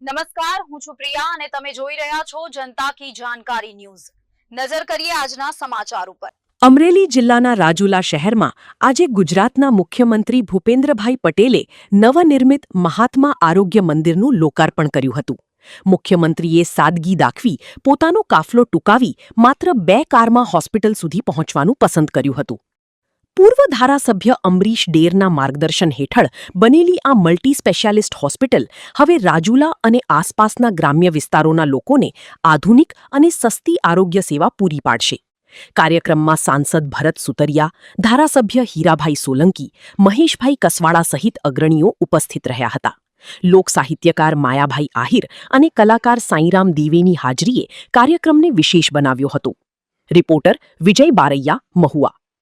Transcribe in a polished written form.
નમસ્કાર, હું છું પ્રિયા અને તમે જોઈ રહ્યા છો જનતા કી જાણકારી ન્યૂઝ। નજર કરીએ આજના સમાચાર ઉપર। અમરેલી જિલ્લાના રાજુલા શહેરમાં આજે ગુજરાતના મુખ્યમંત્રી ભૂપેન્દ્રભાઈ પટેલે નવનિર્મિત મહાત્મા આરોગ્ય મંદિરનું લોકાર્પણ કર્યું હતું। મુખ્યમંત્રીએ સાદગી દાખવી પોતાનો કાફલો ટૂંકાવી માત્ર 2 કારમાં હોસ્પિટલ સુધી પહોંચવાનું પસંદ કર્યું હતું। પૂર્વ ધારાસભ્ય અમરીશ ડેરના માર્ગદર્શન હેઠળ બનેલી આ મલ્ટી સ્પેશિયાલિસ્ટ હોસ્પિટલ હવે રાજુલા અને આસપાસના ગ્રામ્ય વિસ્તારોના લોકોને આધુનિક અને સસ્તી આરોગ્ય સેવા પૂરી પાડશે। કાર્યક્રમમાં સાંસદ ભરત સુતરિયા, ધારાસભ્ય હીરાભાઈ સોલંકી, મહેશભાઈ કસવાડા સહિત અગ્રણીઓ ઉપસ્થિત રહ્યા હતા। લોક સાહિત્યકાર માયાભાઈ આહિર અને કલાકાર સાંઈરામ દીવેની હાજરીએ કાર્યક્રમને વિશેષ બનાવ્યો હતો। રિપોર્ટર વિજય બારૈયા, મહુવા।